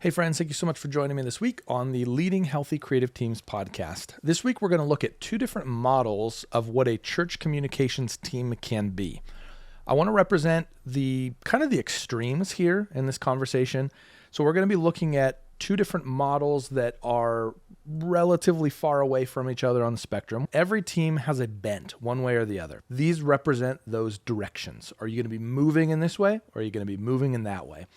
Hey friends, thank you so much for joining me this week on the Leading Healthy Creative Teams podcast. This week we're going to look at two different models of what a church communications team can be. I want to represent the extremes here in this conversation. So we're going to be looking at two different models that are relatively far away from each other on the spectrum. Every team has a bent one way or the other. These represent those directions. Are you going to be moving in this way or are you going to be moving in that way?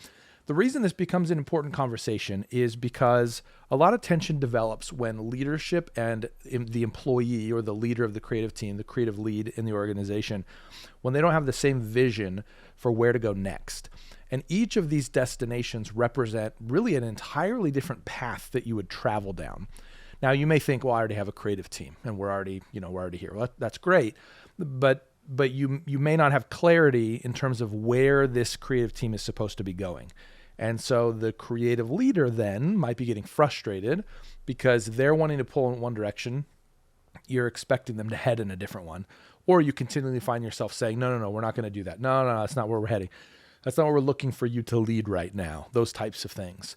The reason this becomes an important conversation is because a lot of tension develops when leadership and the employee or the leader of the creative team, the creative lead in the organization, when they don't have the same vision for where to go next. And each of these destinations represent really an entirely different path that you would travel down. Now, you may think, well, I already have a creative team and we're already here. Well, that's great. But you may not have clarity in terms of where this creative team is supposed to be going. And so the creative leader then might be getting frustrated because they're wanting to pull in one direction. You're expecting them to head in a different one. Or you continually find yourself saying, no, we're not going to do that. No, that's not where we're heading. That's not where we're looking for you to lead right now. Those types of things.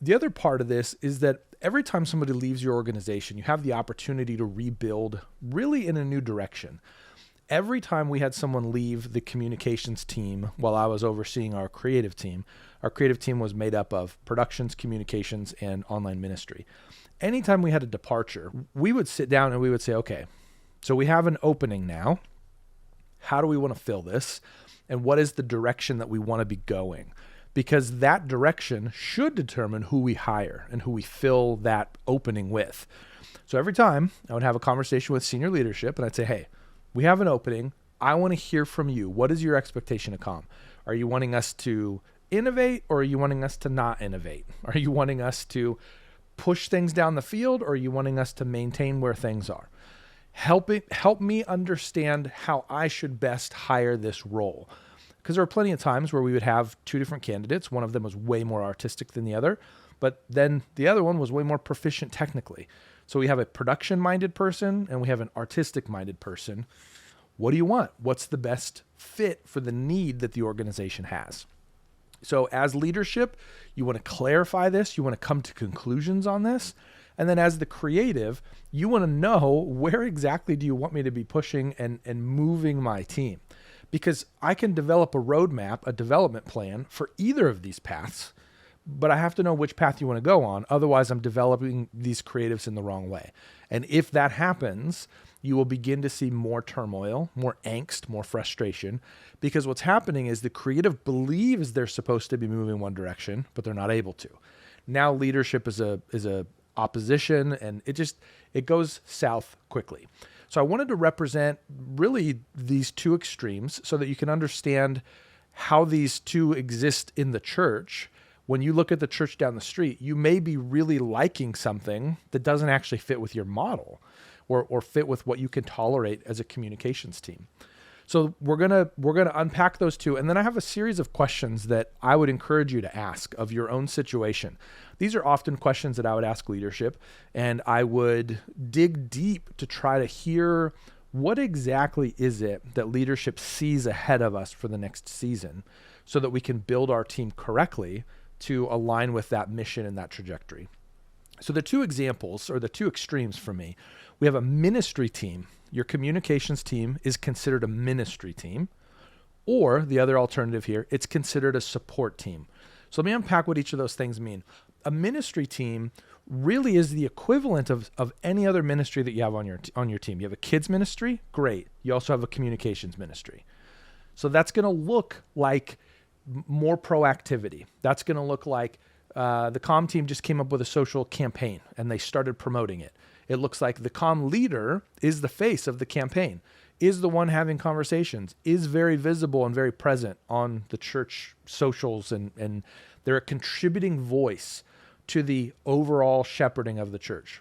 The other part of this is that every time somebody leaves your organization, you have the opportunity to rebuild really in a new direction. Every time we had someone leave the communications team while I was overseeing our creative team was made up of productions, communications, and online ministry. Anytime we had a departure, we would sit down and we would say, okay, so we have an opening now. How do we want to fill this? And what is the direction that we want to be going? Because that direction should determine who we hire and who we fill that opening with. So every time I would have a conversation with senior leadership and I'd say, hey, we have an opening. I want to hear from you. What is your expectation of Comm? Are you wanting us to innovate or are you wanting us to not innovate? Are you wanting us to push things down the field or are you wanting us to maintain where things are? Help me understand how I should best hire this role. Because there are plenty of times where we would have two different candidates. One of them was way more artistic than the other, but then the other one was way more proficient technically. So we have a production-minded person and we have an artistic-minded person. What do you want? What's the best fit for the need that the organization has? So as leadership, you want to clarify this. You want to come to conclusions on this. And then as the creative, you want to know where exactly do you want me to be pushing and moving my team? Because I can develop a roadmap, a development plan for either of these paths, but I have to know which path you want to go on. Otherwise, I'm developing these creatives in the wrong way. And if that happens, you will begin to see more turmoil, more angst, more frustration, because what's happening is the creative believes they're supposed to be moving one direction, but they're not able to. Now leadership is a opposition, and it goes south quickly. So I wanted to represent really these two extremes so that you can understand how these two exist in the church. When you look at the church down the street, you may be really liking something that doesn't actually fit with your model or fit with what you can tolerate as a communications team. So we're gonna unpack those two, and then I have a series of questions that I would encourage you to ask of your own situation. These are often questions that I would ask leadership, and I would dig deep to try to hear what exactly is it that leadership sees ahead of us for the next season so that we can build our team correctly to align with that mission and that trajectory. So the two examples, or the two extremes for me, we have a ministry team. Your communications team is considered a ministry team, or the other alternative here, it's considered a support team. So let me unpack what each of those things mean. A ministry team really is the equivalent of any other ministry that you have on your team. You have a kids ministry, great. You also have a communications ministry. So that's going to look like more proactivity. That's going to look like the Comm team just came up with a social campaign and they started promoting it. It looks like the Comm leader is the face of the campaign, is the one having conversations, is very visible and very present on the church socials, and they're a contributing voice to the overall shepherding of the church.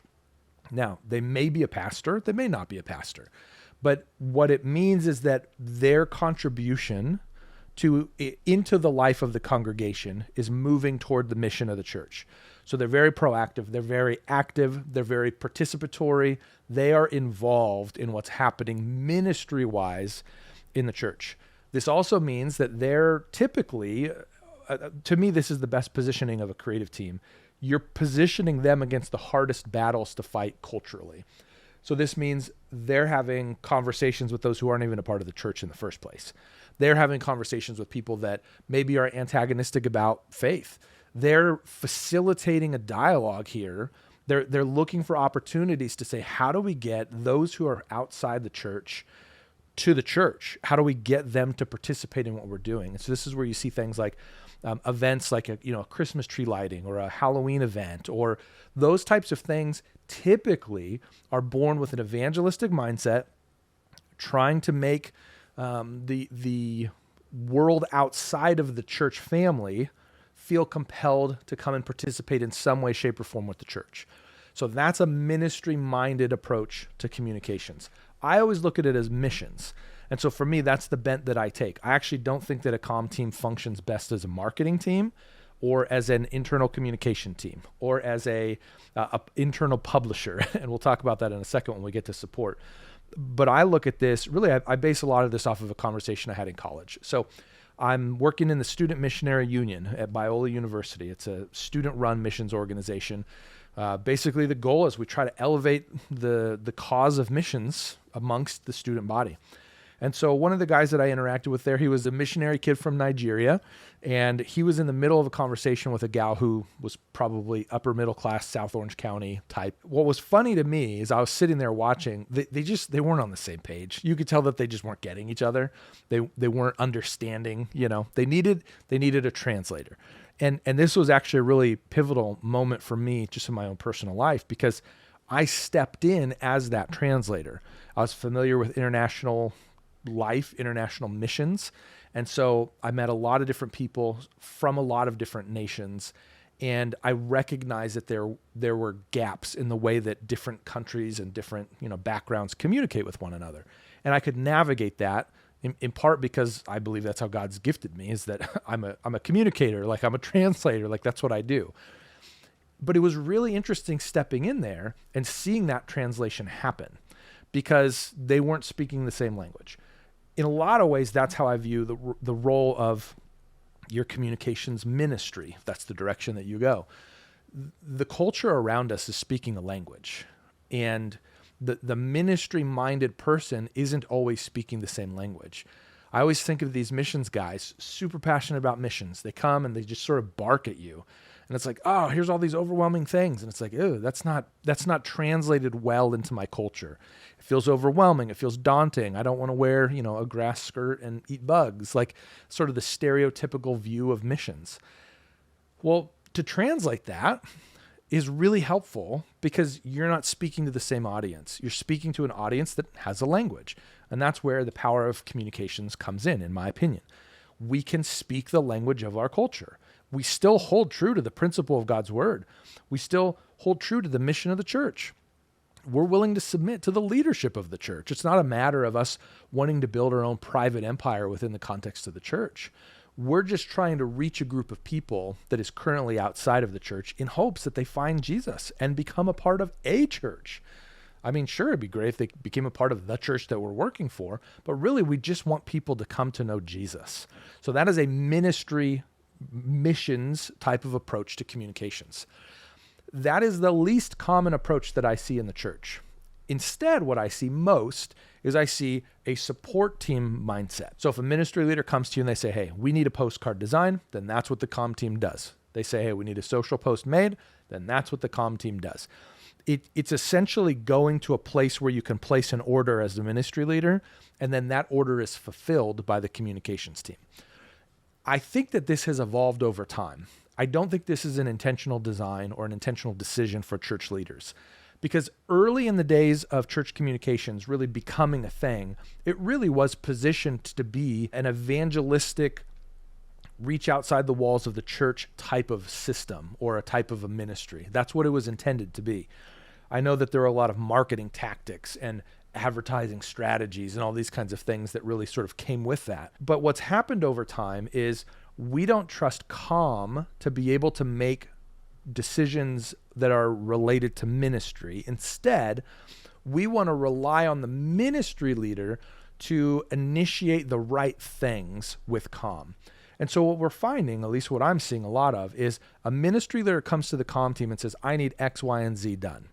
Now, they may be a pastor, they may not be a pastor, but what it means is that their contribution into the life of the congregation is moving toward the mission of the church. So they're very proactive, they're very active, they're very participatory. They are involved in what's happening ministry-wise in the church. This also means that they're typically to me, this is the best positioning of a creative team. You're positioning them against the hardest battles to fight culturally. So this means they're having conversations with those who aren't even a part of the church in the first place. They're having conversations with people that maybe are antagonistic about faith. They're facilitating a dialogue here. They're looking for opportunities to say, how do we get those who are outside the church to the church? How do we get them to participate in what we're doing? And so this is where you see things like events like a Christmas tree lighting or a Halloween event, or those types of things typically are born with an evangelistic mindset, trying to make the world outside of the church family feel compelled to come and participate in some way, shape, or form with the church. So that's a ministry-minded approach to communications. I always look at it as missions. And so for me, that's the bent that I take. I actually don't think that a comm team functions best as a marketing team or as an internal communication team or as a internal publisher. And we'll talk about that in a second when we get to support. But I look at this, really, I base a lot of this off of a conversation I had in college. So I'm working in the Student Missionary Union at Biola University. It's a student-run missions organization. Basically, the goal is we try to elevate the cause of missions amongst the student body. And so one of the guys that I interacted with there, he was a missionary kid from Nigeria, and he was in the middle of a conversation with a gal who was probably upper middle class, South Orange County type. What was funny to me is I was sitting there watching, they weren't on the same page. You could tell that they just weren't getting each other. They weren't understanding, they needed a translator. And this was actually a really pivotal moment for me just in my own personal life, because I stepped in as that translator. I was familiar with international life, international missions. And so I met a lot of different people from a lot of different nations. And I recognized that there were gaps in the way that different countries and different, backgrounds communicate with one another. And I could navigate that in part because I believe that's how God's gifted me, is that I'm a communicator, like I'm a translator, like that's what I do. But it was really interesting stepping in there and seeing that translation happen because they weren't speaking the same language. In a lot of ways, that's how I view the role of your communications ministry, if that's the direction that you go. The culture around us is speaking a language, and the ministry-minded person isn't always speaking the same language. I always think of these missions guys, super passionate about missions. They come and they just sort of bark at you. And it's like, oh, here's all these overwhelming things. And it's like, oh, that's not translated well into my culture. It feels overwhelming. It feels daunting. I don't want to wear, a grass skirt and eat bugs, like sort of the stereotypical view of missions. Well, to translate that is really helpful because you're not speaking to the same audience. You're speaking to an audience that has a language. And that's where the power of communications comes in my opinion. We can speak the language of our culture. We still hold true to the principle of God's word. We still hold true to the mission of the church. We're willing to submit to the leadership of the church. It's not a matter of us wanting to build our own private empire within the context of the church. We're just trying to reach a group of people that is currently outside of the church in hopes that they find Jesus and become a part of a church. I mean, sure, it'd be great if they became a part of the church that we're working for, but really we just want people to come to know Jesus. So that is a ministry missions type of approach to communications. That is the least common approach that I see in the church. Instead, what I see most is I see a support team mindset. So if a ministry leader comes to you and they say, hey, we need a postcard design, then that's what the comm team does. They say, hey, we need a social post made, then that's what the comm team does. It's essentially going to a place where you can place an order as the ministry leader, and then that order is fulfilled by the communications team. I think that this has evolved over time. I don't think this is an intentional design or an intentional decision for church leaders, because early in the days of church communications really becoming a thing, it really was positioned to be an evangelistic, reach outside the walls of the church type of system or a type of a ministry. That's what it was intended to be. I know that there are a lot of marketing tactics and advertising strategies and all these kinds of things that really sort of came with that. But what's happened over time is we don't trust comm to be able to make decisions that are related to ministry. Instead, we want to rely on the ministry leader to initiate the right things with comm. And so what we're finding, at least what I'm seeing a lot of, is a ministry leader comes to the comm team and says, I need X, Y, and Z done.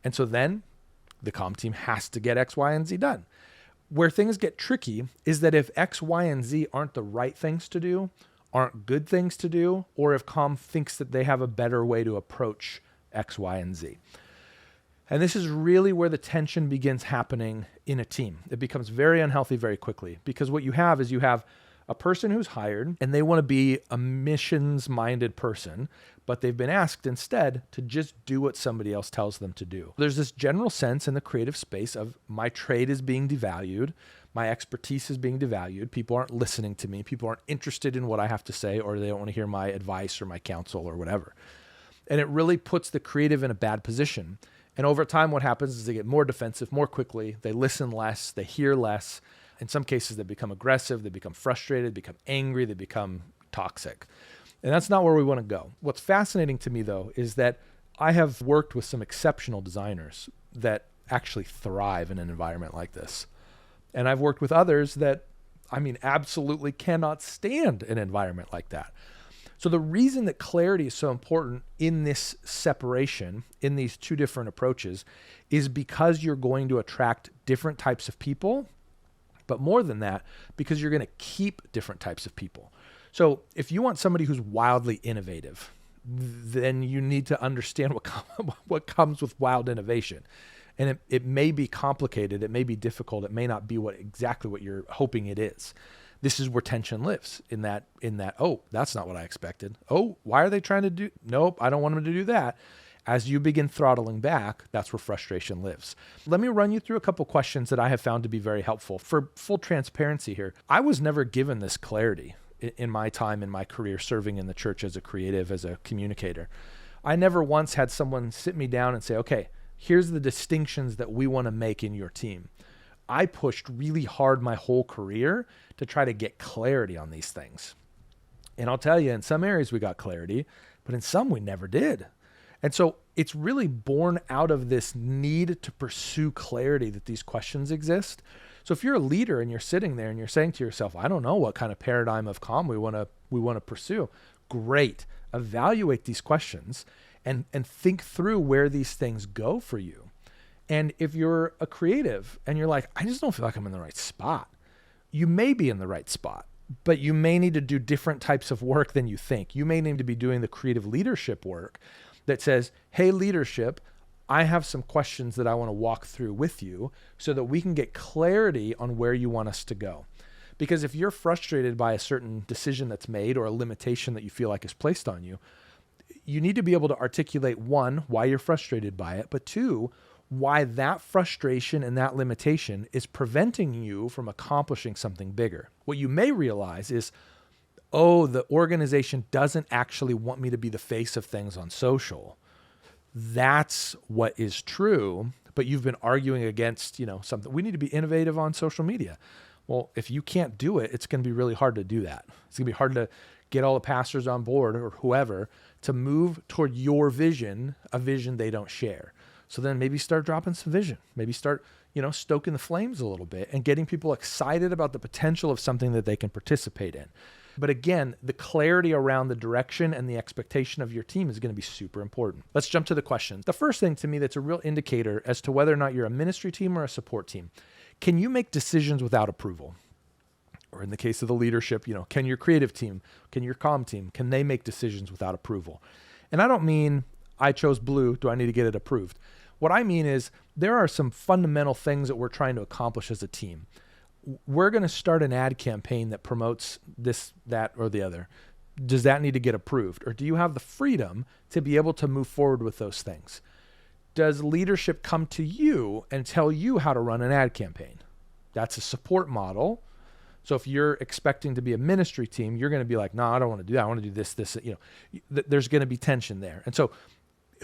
And so then the comm team has to get X, Y, and Z done. Where things get tricky is that if X, Y, and Z aren't the right things to do, aren't good things to do, or if comm thinks that they have a better way to approach X, Y, and Z. And this is really where the tension begins happening in a team. It becomes very unhealthy very quickly, because what you have is you have a person who's hired and they want to be a missions-minded person, but they've been asked instead to just do what somebody else tells them to do. There's this general sense in the creative space of my trade is being devalued, my expertise is being devalued, people aren't listening to me, people aren't interested in what I have to say, or they don't want to hear my advice or my counsel or whatever. And it really puts the creative in a bad position. And over time, what happens is they get more defensive more quickly, they listen less, they hear less. In some cases, they become aggressive, they become frustrated, they become angry, they become toxic. And that's not where we want to go. What's fascinating to me, though, is that I have worked with some exceptional designers that actually thrive in an environment like this. And I've worked with others that, absolutely cannot stand an environment like that. So the reason that clarity is so important in this separation, in these two different approaches, is because you're going to attract different types of people. But more than that, because you're going to keep different types of people. So if you want somebody who's wildly innovative, then you need to understand what comes with wild innovation. And it may be complicated, it may be difficult, it may not be exactly what you're hoping it is. This is where tension lives, in that, oh, that's not what I expected. Oh, why are they trying to do? Nope, I don't want them to do that. As you begin throttling back, that's where frustration lives. Let me run you through a couple questions that I have found to be very helpful. For full transparency here, I was never given this clarity in my time in my career serving in the church as a creative, as a communicator. I never once had someone sit me down and say, okay, here's the distinctions that we want to make in your team. I pushed really hard my whole career to try to get clarity on these things. And I'll tell you, in some areas we got clarity, but in some we never did. And so it's really born out of this need to pursue clarity that these questions exist. So if you're a leader and you're sitting there and you're saying to yourself, I don't know what kind of paradigm of comm we want to pursue, great. Evaluate these questions and think through where these things go for you. And if you're a creative and you're like, I just don't feel like I'm in the right spot, you may be in the right spot, but you may need to do different types of work than you think. You may need to be doing the creative leadership work that says, hey, leadership, I have some questions that I want to walk through with you so that we can get clarity on where you want us to go. Because if you're frustrated by a certain decision that's made or a limitation that you feel like is placed on you, you need to be able to articulate, one, why you're frustrated by it, but two, why that frustration and that limitation is preventing you from accomplishing something bigger. What you may realize is, oh, the organization doesn't actually want me to be the face of things on social. That's what is true, but you've been arguing against, something. We need to be innovative on social media. Well, if you can't do it, it's going to be really hard to do that. It's going to be hard to get all the pastors on board or whoever to move toward your vision, a vision they don't share. So then maybe start dropping some vision. Maybe start, stoking the flames a little bit and getting people excited about the potential of something that they can participate in. But again, the clarity around the direction and the expectation of your team is going to be super important. Let's jump to the questions. The first thing to me that's a real indicator as to whether or not you're a ministry team or a support team, can you make decisions without approval? Or in the case of the leadership, can your creative team, can your comm team, can they make decisions without approval? And I don't mean I chose blue, do I need to get it approved? What I mean is there are some fundamental things that we're trying to accomplish as a team. We're going to start an ad campaign that promotes this, that, or the other. Does that need to get approved? Or do you have the freedom to be able to move forward with those things? Does leadership come to you and tell you how to run an ad campaign? That's a support model. So if you're expecting to be a ministry team, you're going to be like, no, I don't want to do that. I want to do this. There's going to be tension there. And so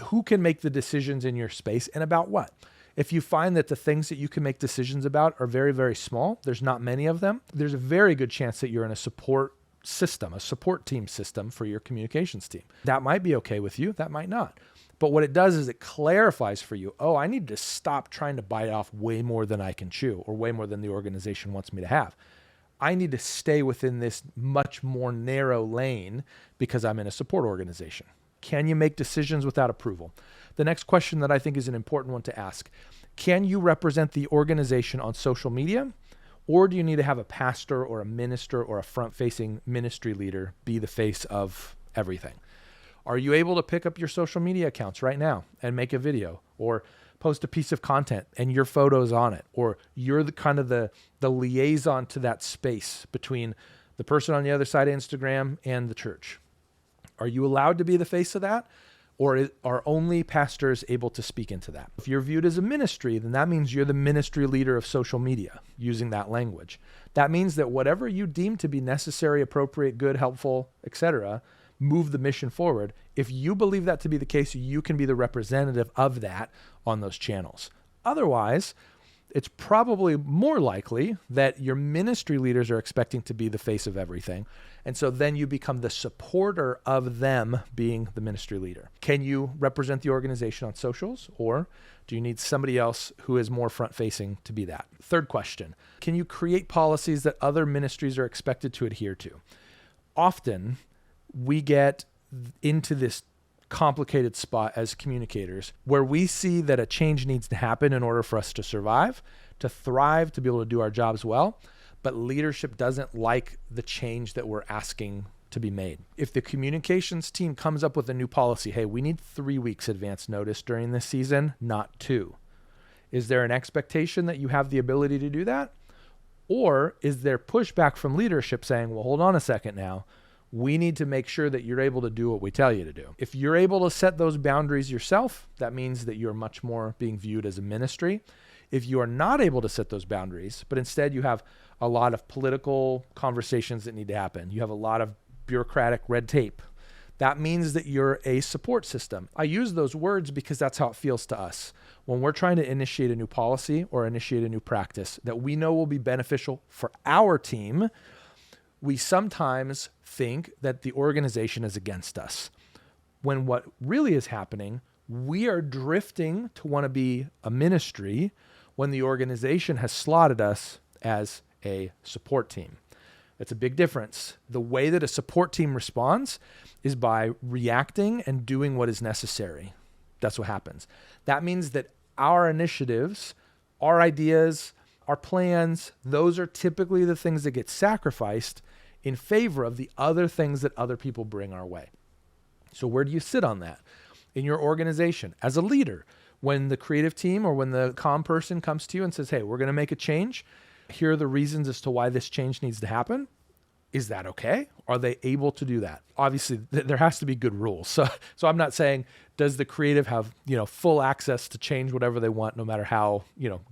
who can make the decisions in your space and about what? If you find that the things that you can make decisions about are very, very small, there's not many of them, there's a very good chance that you're in a support system, a support team system for your communications team. That might be okay with you, that might not. But what it does is it clarifies for you, oh, I need to stop trying to bite off way more than I can chew or way more than the organization wants me to have. I need to stay within this much more narrow lane because I'm in a support organization. Can you make decisions without approval? The next question that I think is an important one to ask: can you represent the organization on social media? Or do you need to have a pastor or a minister or a front-facing ministry leader be the face of everything? Are you able to pick up your social media accounts right now and make a video or post a piece of content and your photos on it? Or you're the kind of the liaison to that space between the person on the other side of Instagram and the church? Are you allowed to be the face of that? Or are only pastors able to speak into that? If you're viewed as a ministry, then that means you're the ministry leader of social media, using that language. That means that whatever you deem to be necessary, appropriate, good, helpful, etc., move the mission forward. If you believe that to be the case, you can be the representative of that on those channels. Otherwise, it's probably more likely that your ministry leaders are expecting to be the face of everything. And so then you become the supporter of them being the ministry leader. Can you represent the organization on socials, or do you need somebody else who is more front-facing to be that? Third question: can you create policies that other ministries are expected to adhere to? Often we get into this complicated spot as communicators where we see that a change needs to happen in order for us to survive, to thrive, to be able to do our jobs well, but leadership doesn't like the change that we're asking to be made. If the communications team comes up with a new policy, hey, we need 3 weeks advance notice during this season, not 2. Is there an expectation that you have the ability to do that? Or is there pushback from leadership saying, well, hold on a second now, we need to make sure that you're able to do what we tell you to do. If you're able to set those boundaries yourself, that means that you're much more being viewed as a ministry. If you are not able to set those boundaries, but instead you have a lot of political conversations that need to happen, you have a lot of bureaucratic red tape, that means that you're a support system. I use those words because that's how it feels to us. When we're trying to initiate a new policy or initiate a new practice that we know will be beneficial for our team, we sometimes think that the organization is against us. When what really is happening, we are drifting to want to be a ministry when the organization has slotted us as a support team. It's a big difference. The way that a support team responds is by reacting and doing what is necessary. That's what happens. That means that our initiatives, our ideas, our plans, those are typically the things that get sacrificed in favor of the other things that other people bring our way. So where do you sit on that? In your organization, as a leader, when the creative team or when the comm person comes to you and says, hey, we're going to make a change, here are the reasons as to why this change needs to happen. Is that okay? Are they able to do that? Obviously, there has to be good rules. So I'm not saying, does the creative have, full access to change whatever they want, no matter how,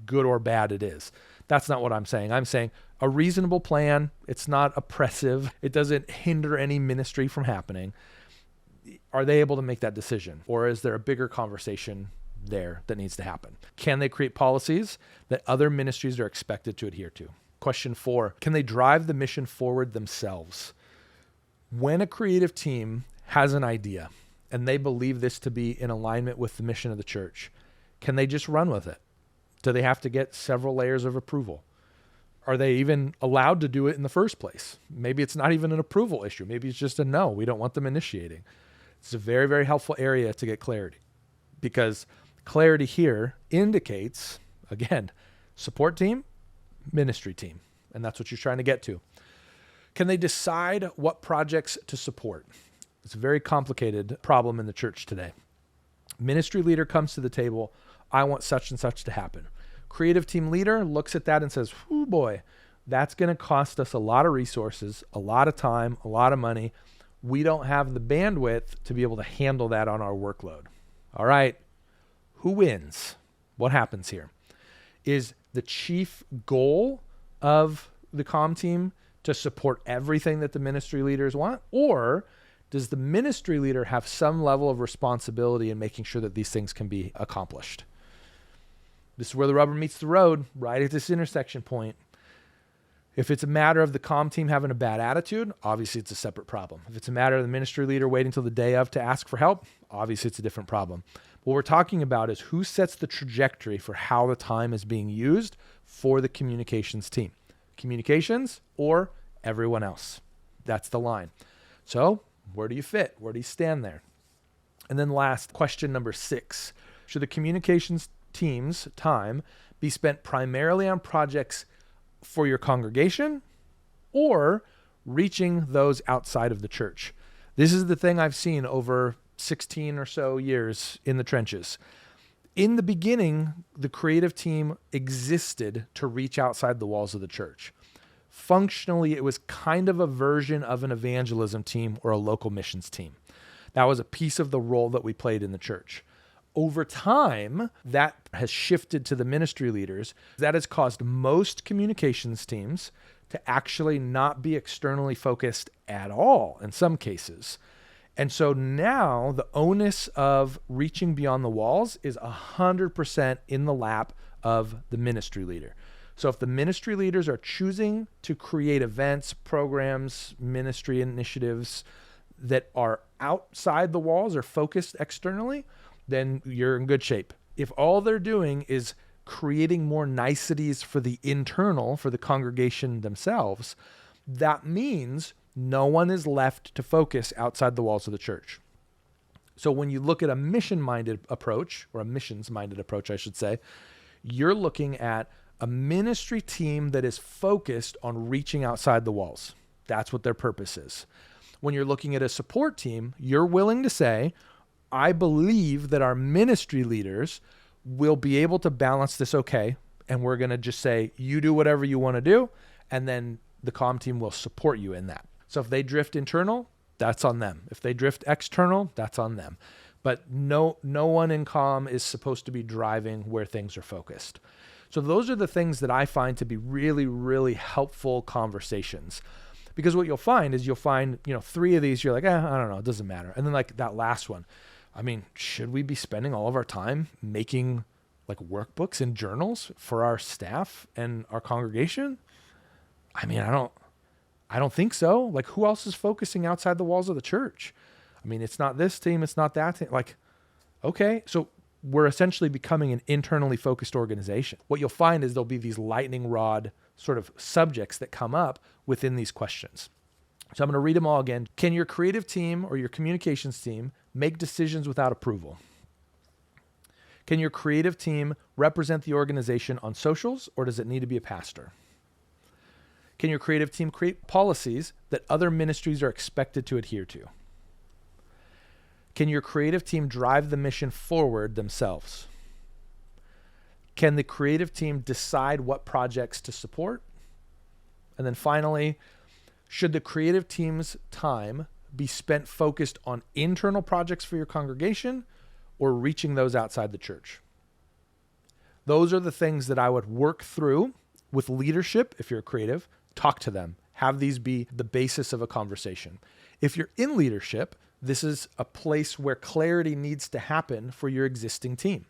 good or bad it is? That's not what I'm saying. I'm saying a reasonable plan. It's not oppressive. It doesn't hinder any ministry from happening. Are they able to make that decision? Or is there a bigger conversation there that needs to happen? Can they create policies that other ministries are expected to adhere to? Question 4, can they drive the mission forward themselves? When a creative team has an idea and they believe this to be in alignment with the mission of the church, can they just run with it? Do they have to get several layers of approval? Are they even allowed to do it in the first place? Maybe it's not even an approval issue. Maybe it's just a no. We don't want them initiating. It's a very, very helpful area to get clarity, because clarity here indicates, again, support team, ministry team. And that's what you're trying to get to. Can they decide what projects to support? It's a very complicated problem in the church today. Ministry leader comes to the table. I want such and such to happen. Creative team leader looks at that and says, oh boy, that's going to cost us a lot of resources, a lot of time, a lot of money. We don't have the bandwidth to be able to handle that on our workload. All right, who wins? What happens here? Is the chief goal of the comm team to support everything that the ministry leaders want? Or does the ministry leader have some level of responsibility in making sure that these things can be accomplished? This is where the rubber meets the road, right at this intersection point. If it's a matter of the comm team having a bad attitude, obviously it's a separate problem. If it's a matter of the ministry leader waiting till the day of to ask for help, obviously it's a different problem. What we're talking about is who sets the trajectory for how the time is being used for the communications team. communications or everyone else. That's the line. So where do you fit? Where do you stand there? And then last, question number 6. Should the communications team's time be spent primarily on projects for your congregation or reaching those outside of the church? This is the thing I've seen over 16 or so years in the trenches. In the beginning, the creative team existed to reach outside the walls of the church. Functionally, it was kind of a version of an evangelism team or a local missions team. That was a piece of the role that we played in the church. Over time, that has shifted to the ministry leaders. That has caused most communications teams to actually not be externally focused at all in some cases. And so now the onus of reaching beyond the walls is 100% in the lap of the ministry leader. So if the ministry leaders are choosing to create events, programs, ministry initiatives that are outside the walls or focused externally, then you're in good shape. If all they're doing is creating more niceties for the internal, for the congregation themselves, that means no one is left to focus outside the walls of the church. So when you look at a mission-minded approach, or a missions-minded approach, I should say, you're looking at a ministry team that is focused on reaching outside the walls. That's what their purpose is. When you're looking at a support team, you're willing to say, I believe that our ministry leaders will be able to balance this okay, and we're going to just say, you do whatever you want to do, and then the comm team will support you in that. So if they drift internal, that's on them. If they drift external, that's on them. But no one in comm is supposed to be driving where things are focused. So those are the things that I find to be really, really helpful conversations. Because what you'll find is 3 of these, you're like, I don't know, it doesn't matter. And then like that last one, I mean, should we be spending all of our time making like workbooks and journals for our staff and our congregation? I mean, I don't think so. Like, who else is focusing outside the walls of the church? I mean, it's not this team, it's not that team. Like, okay, so we're essentially becoming an internally focused organization. What you'll find is there'll be these lightning rod sort of subjects that come up within these questions. So I'm going to read them all again. Can your creative team or your communications team make decisions without approval? Can your creative team represent the organization on socials, or does it need to be a pastor? Can your creative team create policies that other ministries are expected to adhere to? Can your creative team drive the mission forward themselves? Can the creative team decide what projects to support? And then finally, should the creative team's time be spent focused on internal projects for your congregation or reaching those outside the church? Those are the things that I would work through with leadership. If you're creative, talk to them. Have these be the basis of a conversation. If you're in leadership, this is a place where clarity needs to happen for your existing team.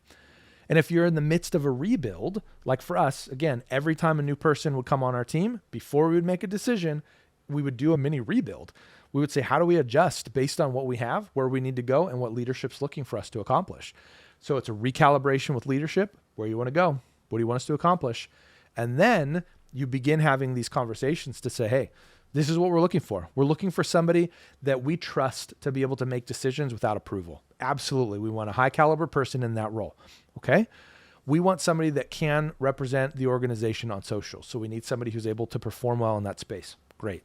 And if you're in the midst of a rebuild, like for us, again, every time a new person would come on our team, before we would make a decision, we would do a mini rebuild. We would say, how do we adjust based on what we have, where we need to go, and what leadership's looking for us to accomplish? So it's a recalibration with leadership. Where you want to go? What do you want us to accomplish? And then you begin having these conversations to say, hey, this is what we're looking for. We're looking for somebody that we trust to be able to make decisions without approval. Absolutely. We want a high caliber person in that role. Okay. We want somebody that can represent the organization on social. So we need somebody who's able to perform well in that space. Great.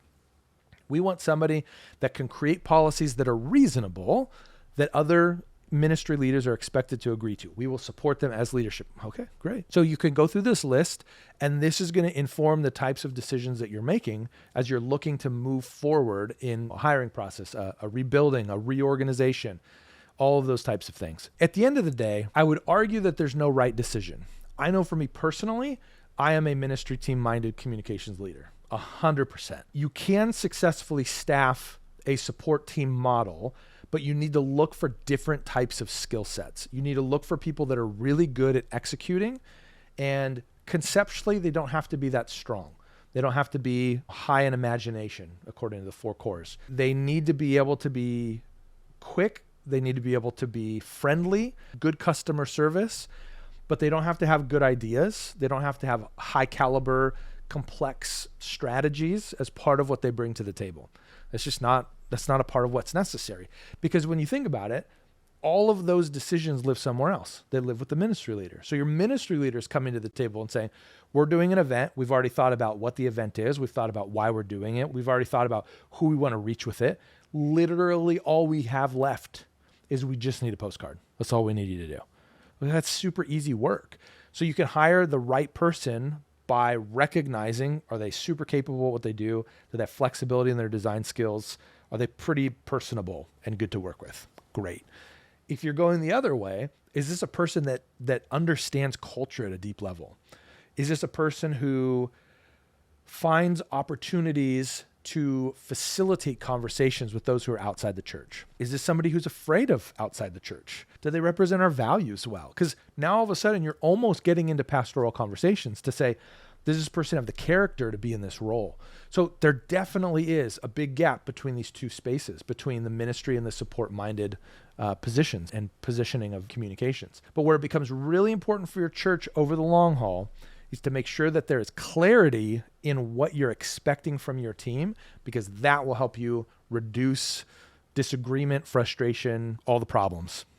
We want somebody that can create policies that are reasonable, that other ministry leaders are expected to agree to. We will support them as leadership. Okay, great. So you can go through this list, and this is going to inform the types of decisions that you're making as you're looking to move forward in a hiring process, a rebuilding, a reorganization, all of those types of things. At the end of the day, I would argue that there's no right decision. I know for me personally, I am a ministry team-minded communications leader, 100%. You can successfully staff a support team model, but you need to look for different types of skill sets. You need to look for people that are really good at executing, and conceptually, they don't have to be that strong. They don't have to be high in imagination, according to the 4 cores. They need to be able to be quick. They need to be able to be friendly, good customer service, but they don't have to have good ideas. They don't have to have high caliber complex strategies as part of what they bring to the table. That's not a part of what's necessary. Because when you think about it, all of those decisions live somewhere else. They live with the ministry leader. So your ministry leader is coming to the table and saying, we're doing an event. We've already thought about what the event is. We've thought about why we're doing it. We've already thought about who we want to reach with it. Literally all we have left is we just need a postcard. That's all we need you to do. Well, that's super easy work. So you can hire the right person by recognizing, are they super capable at what they do? Do they have flexibility in their design skills? Are they pretty personable and good to work with? Great. If you're going the other way, is this a person that understands culture at a deep level? Is this a person who finds opportunities to facilitate conversations with those who are outside the church? Is this somebody who's afraid of outside the church? Do they represent our values well? Because now all of a sudden you're almost getting into pastoral conversations to say, does this person have the character to be in this role? So there definitely is a big gap between these two spaces, between the ministry and the support-minded positions and positioning of communications. But where it becomes really important for your church over the long haul is to make sure that there is clarity in what you're expecting from your team, because that will help you reduce disagreement, frustration, all the problems